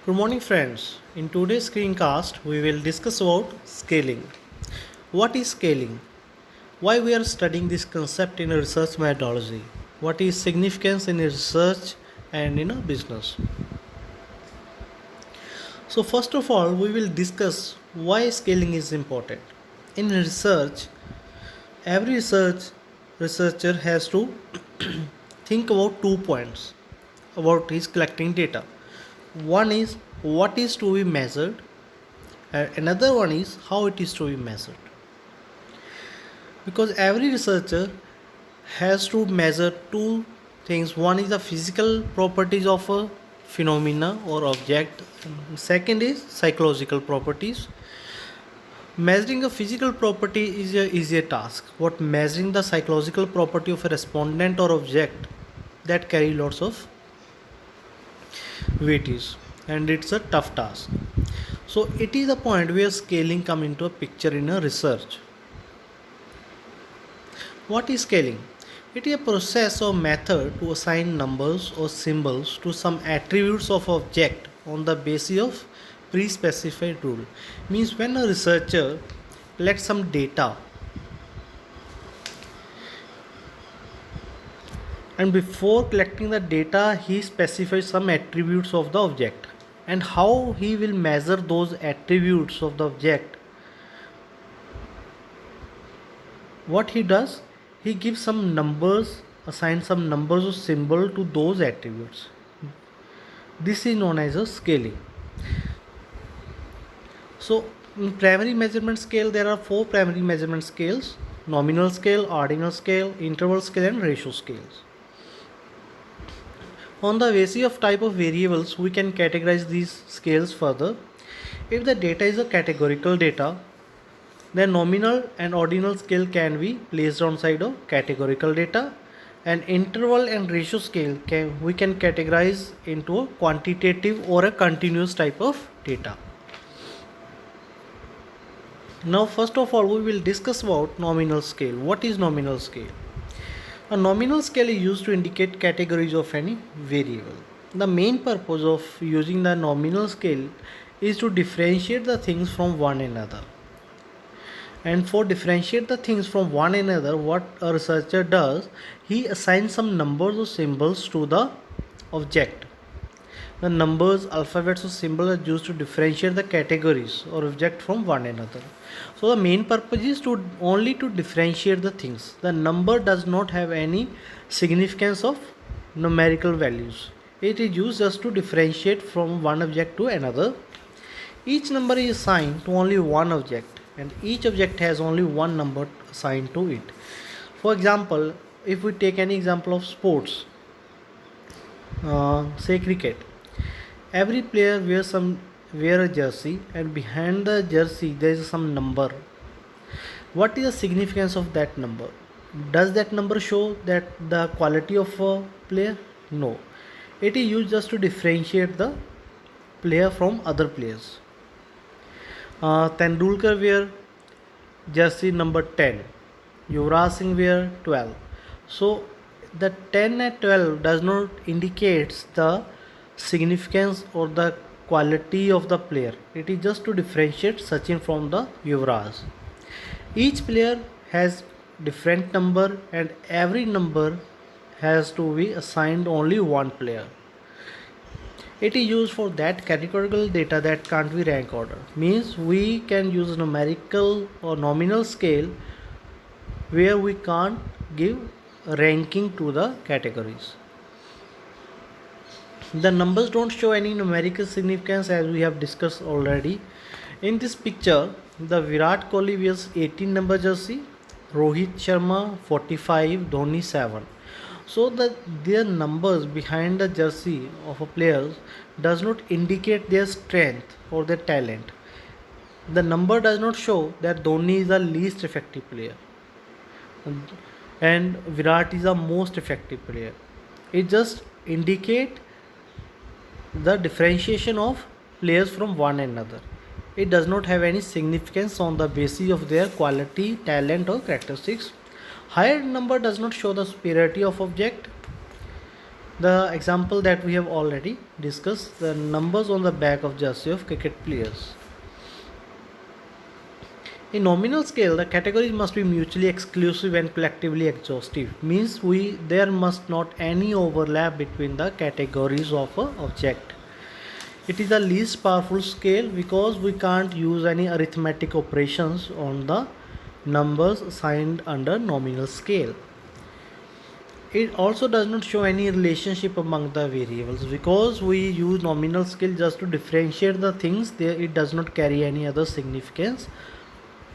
Good morning, friends. In today's screencast, we will discuss about scaling. What is scaling? Why we are studying this concept in a research methodology? What is significance in research and in a business? So first of all, we will discuss why scaling is important. In research, every researcher has to think about 2 points about his collecting data. One is what is to be measured, and another one is how it is to be measured. Because every researcher has to measure two things. One is the physical properties of a phenomena or object, and second is psychological properties. Measuring a physical property is a easier task. What measuring the psychological property of a respondent or object, that carry lots of weightage, and it's a tough task. So it is a point where scaling come into a picture in a research. What is scaling? It is a process or method to assign numbers or symbols to some attributes of object on the basis of pre-specified rule. Means when a researcher collects some data, and before collecting the data he specifies some attributes of the object, and how he will measure those attributes of the object. What he does, he gives some numbers, assigns some numbers or symbol to those attributes. This is known as a scaling. So in primary measurement scale there are four primary measurement scales: nominal scale, ordinal scale, interval scale, and ratio scales. On the basis of type of variables, we can categorize these scales further. If the data is a categorical data, then nominal and ordinal scale can be placed on side of categorical data, and interval and ratio scale we can categorize into a quantitative or a continuous type of data. Now first of all we will discuss about nominal scale. What is nominal scale? A nominal scale is used to indicate categories of any variable. The main purpose of using the nominal scale is to differentiate the things from one another. And for differentiate the things from one another, what a researcher does, he assigns some numbers or symbols to the object. The numbers, alphabets or symbols are used to differentiate the categories or object from one another. So the main purpose is to only to differentiate the things. The number does not have any significance of numerical values. It is used just to differentiate from one object to another. Each number is assigned to only one object, and each object has only one number assigned to it. For example, if we take any example of sports, say cricket, every player wear a jersey, and behind the jersey there is some number. What is the significance of that number? Does that number show that the quality of a player? No. It is used just to differentiate the player from other players. Tendulkar wear jersey number 10. Yuvraj Singh wear 12. So the 10 and 12 does not indicate the significance or the quality of the player. It is just to differentiate Sachin from the Yuvraj. Each player has different number, and every number has to be assigned only one player. It is used for that categorical data that can't be rank order. Means we can use numerical or nominal scale where we can't give ranking to the categories. The numbers don't show any numerical significance, as we have discussed already. In this picture, the Virat Kohli wears 18 number jersey, Rohit Sharma 45, Dhoni 7. So that their numbers behind the jersey of a player does not indicate their strength or their talent. The number does not show that Dhoni is the least effective player and Virat is the most effective player. It just indicate the differentiation of players from one another. It does not have any significance on the basis of their quality, talent, or characteristics. Higher number does not show the superiority of object. The example that we have already discussed, the numbers on the back of jersey of cricket players. In nominal scale, the categories must be mutually exclusive and collectively exhaustive. Means there must not any overlap between the categories of a object. It is the least powerful scale because we can't use any arithmetic operations on the numbers assigned under nominal scale. It also does not show any relationship among the variables because we use nominal scale just to differentiate the things. There it does not carry any other significance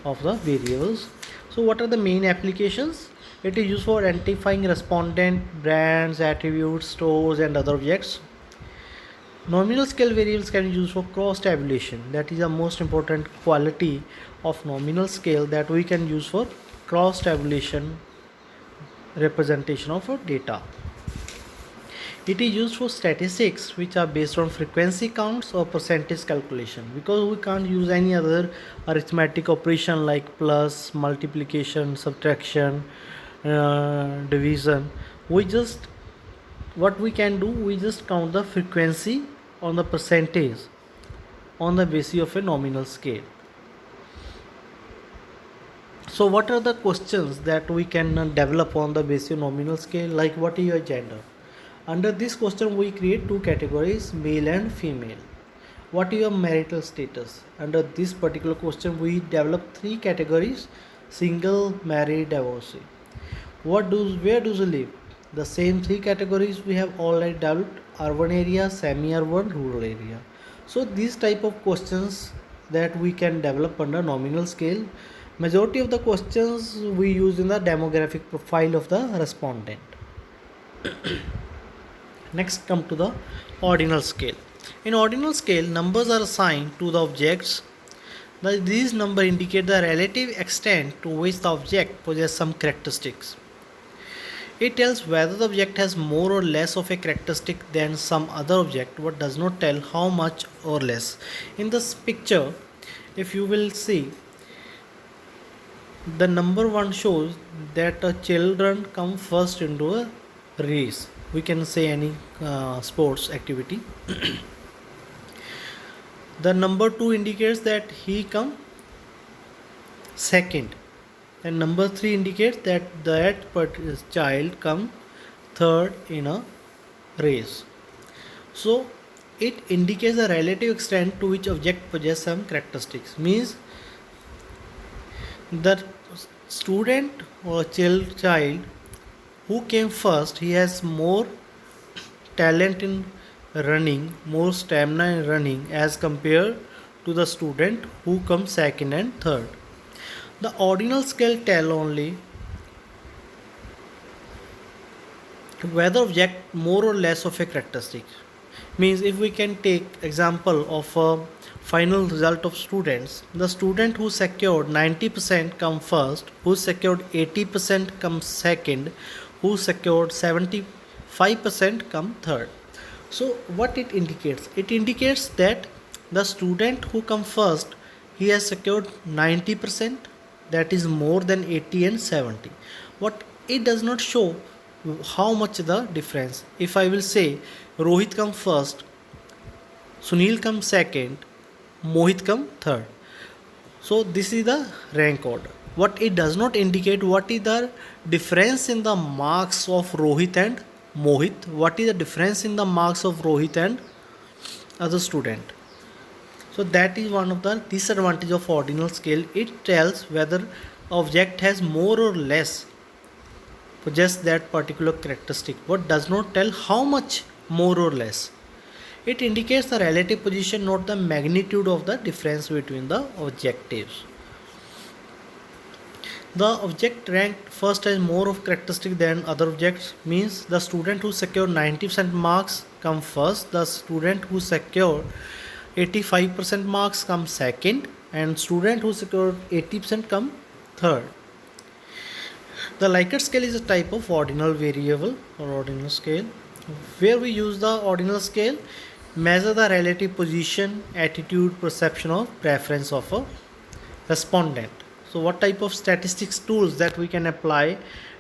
of the variables. So what are the main applications? It is used for identifying respondent, brands, attributes, stores and other objects. Nominal scale variables can be used for cross tabulation. That is the most important quality of nominal scale, that we can use for cross tabulation representation of our data. It is used for statistics which are based on frequency counts or percentage calculation, because we can't use any other arithmetic operation like plus, multiplication, subtraction, division. What we can do, we just count the frequency on the percentage on the basis of a nominal scale. So what are the questions that we can develop on the basis of nominal scale, like what is your gender? Under this question we create two categories, male and female. What is your marital status? Under this particular question we develop three categories, single, married, divorcee. Where do you live? The same three categories we have already developed, urban area, semi-urban, rural area. So these type of questions that we can develop under nominal scale. Majority of the questions we use in the demographic profile of the respondent. Next come to the ordinal scale. In ordinal scale, numbers are assigned to the objects. These numbers indicate the relative extent to which the object possesses some characteristics. It tells whether the object has more or less of a characteristic than some other object, but does not tell how much or less. In this picture, if you will see, the number 1 shows that children come first into a race. We can say any sports activity. The number 2 indicates that he come second, and number 3 indicates that child come third in a race. So it indicates the relative extent to which object possesses some characteristics. Means the student or child who came first, he has more talent in running, more stamina in running as compared to the student who comes second and third. The ordinal scale tell only whether object more or less of a characteristic. Means if we can take example of a final result of students, the student who secured 90% come first, who secured 80% come second, who secured 75% come third. So what it indicates? It indicates that the student who come first, he has secured 90%, that is more than 80 and 70. What it does not show how much the difference. If I will say Rohit come first, Sunil come second, Mohit come third. So this is the rank order. What it does not indicate what is the difference in the marks of Rohit and Mohit, what is the difference in the marks of Rohit and other student. So that is one of the disadvantage of ordinal scale. It tells whether object has more or less possess that particular characteristic, but does not tell how much more or less. It indicates the relative position, not the magnitude of the difference between the objectives. The object ranked first has more of characteristic than other objects. Means the student who secured 90% marks come first, the student who secured 85% marks come second, and student who secured 80% come third. The Likert scale is a type of ordinal variable or ordinal scale, where we use the ordinal scale measure the relative position, attitude, perception or preference of a respondent. So what type of statistics tools that we can apply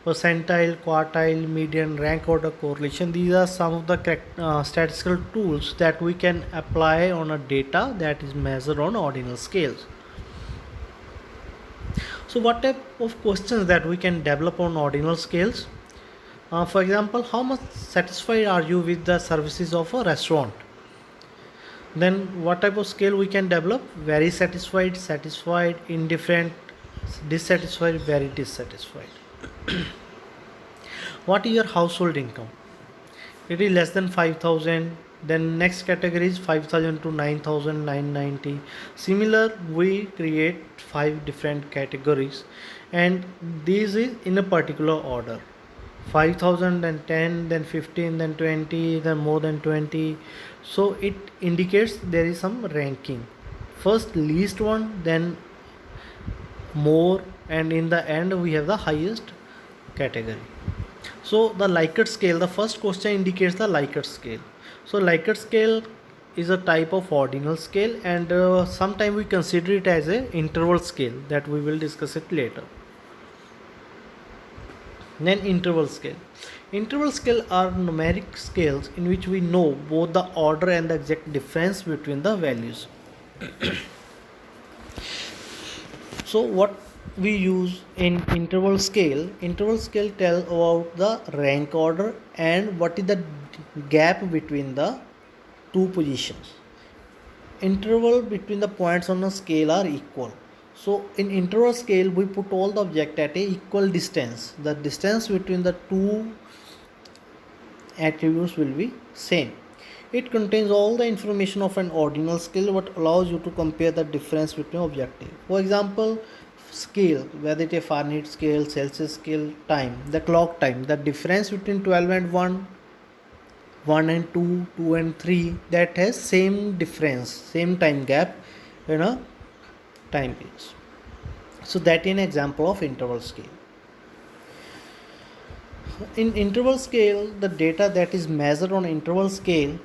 percentile, quartile, median, rank order, correlation. These are some of the statistical tools that we can apply on a data that is measured on ordinal scales. So what type of questions that we can develop on ordinal scales? For example, how much satisfied are you with the services of a restaurant? Then what type of scale we can develop? Very satisfied, satisfied, indifferent, dissatisfied, very dissatisfied. What is your household income? It is less than 5,000. Then next category is 5,000 to 9,990. Similar, we create 5 different categories, and these is in a particular order: 5,000, then 10, then 15, then 20, then more than 20. So it indicates there is some ranking. First least one, then more, and in the end we have the highest category. So the Likert scale, the first question indicates the Likert scale. So Likert scale is a type of ordinal scale, and sometime we consider it as a interval scale, that we will discuss it later. Then interval scale. Interval scale are numeric scales in which we know both the order and the exact difference between the values. So what we use in interval scale tells about the rank order and what is the gap between the two positions. Interval between the points on a scale are equal. So in interval scale we put all the object at a equal distance. The distance between the two attributes will be same. It contains all the information of an ordinal scale, what allows you to compare the difference between objective. For example, scale, whether it is Fahrenheit scale, Celsius scale, time, the clock time, the difference between 12 and 1, 1 and 2, 2 and 3, that has same difference, same time gap in a time piece. So that is an example of interval scale. In interval scale, the data that is measured on interval scale,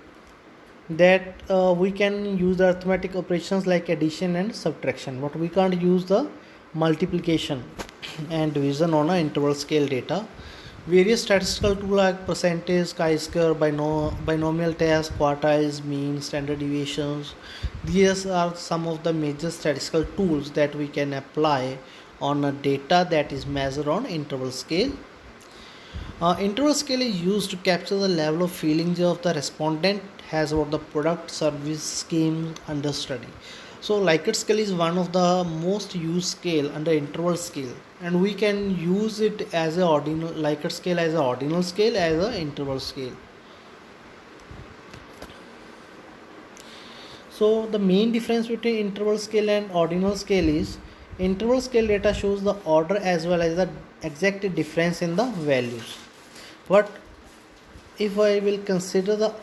that we can use the arithmetic operations like addition and subtraction, but we can't use the multiplication and division on an interval scale data. Various statistical tools like percentage, chi-square, binomial test, quartiles, mean, standard deviations, these are some of the major statistical tools that we can apply on a data that is measured on interval scale. Interval scale is used to capture the level of feelings of the respondent has about the product, service, scheme under study. So Likert scale is one of the most used scale under interval scale, and we can use it as a ordinal Likert scale as a ordinal scale, as a interval scale. So the main difference between interval scale and ordinal scale is interval scale data shows the order as well as the exact difference in the values. But if I will consider the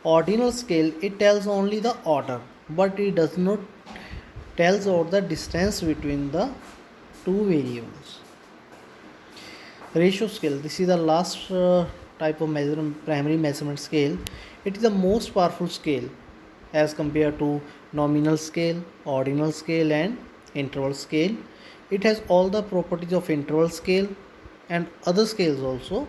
ordinal scale, it tells only the order, but it does not tells about the distance between the two variables. Ratio scale, this is the last type of primary measurement scale. It is the most powerful scale as compared to nominal scale, ordinal scale and interval scale. It has all the properties of interval scale and other scales also.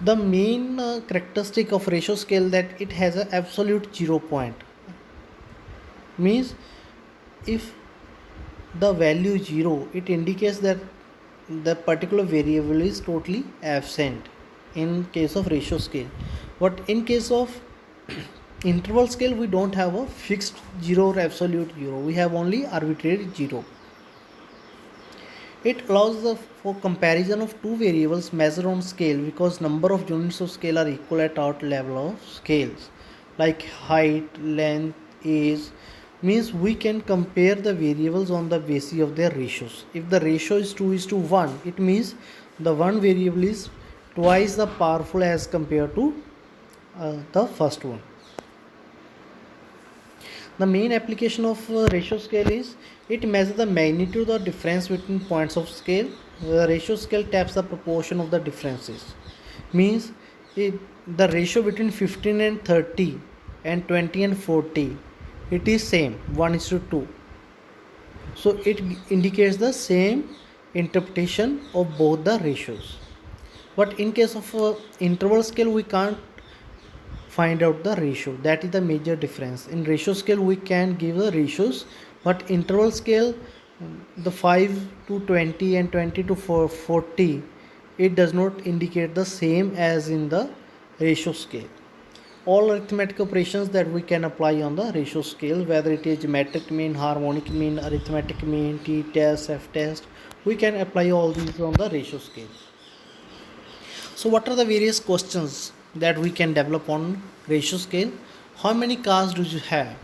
The main characteristic of ratio scale that it has an absolute 0 point. Means if the value is 0, it indicates that the particular variable is totally absent in case of ratio scale. But in case of interval scale, we don't have a fixed 0 or absolute 0. We have only arbitrary 0. It allows for comparison of two variables measured on scale because number of units of scale are equal at all level of scales, like height, length, age. Means we can compare the variables on the basis of their ratios. If the ratio is 2:1, it means the one variable is twice the powerful as compared to the first one. The main application of ratio scale is it measures the magnitude or difference between points of scale. The ratio scale taps the proportion of the differences. Means the ratio between 15 and 30 and 20 and 40, it is same, 1:2. So it indicates the same interpretation of both the ratios. But in case of interval scale, we can't find out the ratio. That is the major difference. In ratio scale we can give the ratios, but interval scale, the 5 to 20 and 20 to 40, it does not indicate the same as in the ratio scale. All arithmetic operations that we can apply on the ratio scale, whether it is geometric mean, harmonic mean, arithmetic mean, t-test, f-test, we can apply all these on the ratio scale. So what are the various questions that we can develop on ratio scale? How many cars do you have?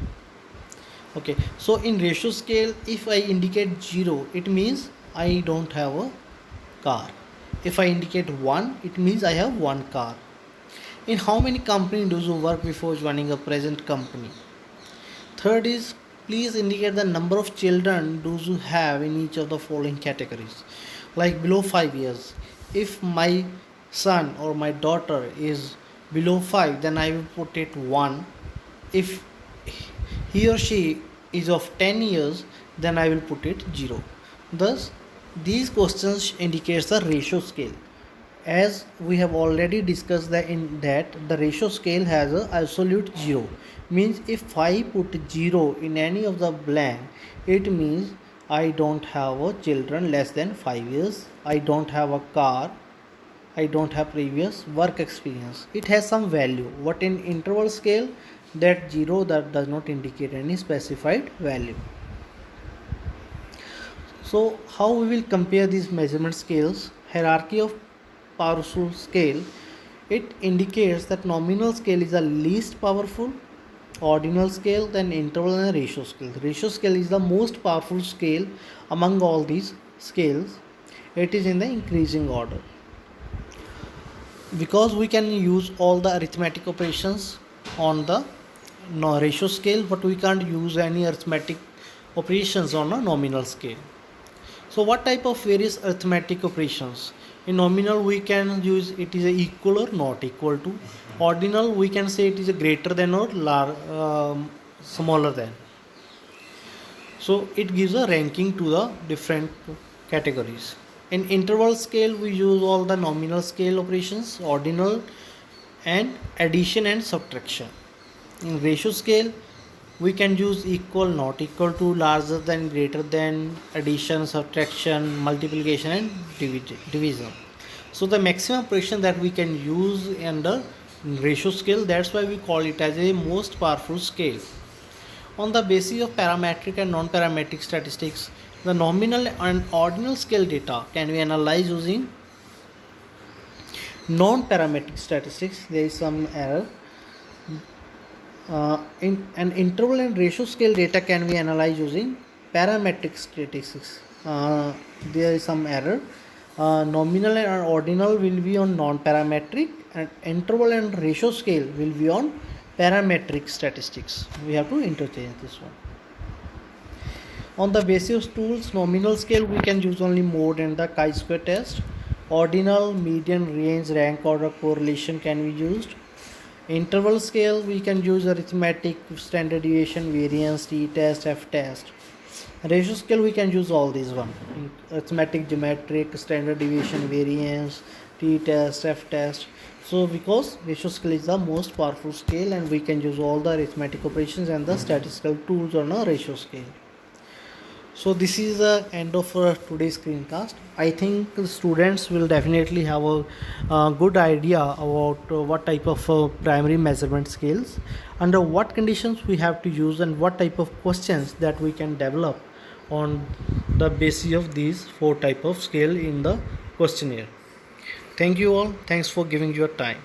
Okay, so in ratio scale, if I indicate 0, it means I don't have a car. If I indicate 1, it means I have one car. In how many companies do you work before joining a present company? Third is, please indicate the number of children do you have in each of the following categories. Like below 5 years, if my son or my daughter is below 5, then I will put it 1. If he or she is of 10 years, then I will put it 0. Thus these questions indicates the ratio scale. As we have already discussed that in that the ratio scale has a absolute 0, means if I put 0 in any of the blank, it means I don't have a children less than 5 years, I don't have a car, I don't have previous work experience. It has some value. What in interval scale, that 0 that does not indicate any specified value. So how we will compare these measurement scales? Hierarchy of powerful scale. It indicates that nominal scale is the least powerful, ordinal scale, then interval and ratio scale. Ratio scale is the most powerful scale among all these scales. It is in the increasing order. Because we can use all the arithmetic operations on the ratio scale, but we can't use any arithmetic operations on a nominal scale. So what type of various arithmetic operations? In nominal we can use it is a equal or not equal to. Ordinal we can say it is a greater than or smaller than. So it gives a ranking to the different categories. In interval scale we use all the nominal scale operations, ordinal and addition and subtraction. In ratio scale we can use equal, not equal to, larger than, greater than, addition, subtraction, multiplication and division. So the maximum operation that we can use under ratio scale, that's why we call it as a most powerful scale. On the basis of parametric and non-parametric statistics, the nominal and ordinal scale data can be analyzed using non-parametric statistics. There is some error. In an interval and ratio scale data can be analyzed using parametric statistics. There is some error. Nominal and ordinal will be on non-parametric, and interval and ratio scale will be on parametric statistics. We have to interchange this one. On the basis of tools, nominal scale we can use only mode and the chi-square test. Ordinal, median, range, rank order, correlation can be used. Interval scale we can use arithmetic, standard deviation, variance, t-test, f-test. Ratio scale we can use all these one: arithmetic, geometric, standard deviation, variance, t-test, f-test. So because ratio scale is the most powerful scale and we can use all the arithmetic operations and the statistical tools on a ratio scale. So this is the end of today's screencast. I think the students will definitely have a good idea about what type of primary measurement scales, under what conditions we have to use, and what type of questions that we can develop on the basis of these 4 type of scale in the questionnaire. Thank you all. Thanks for giving your time.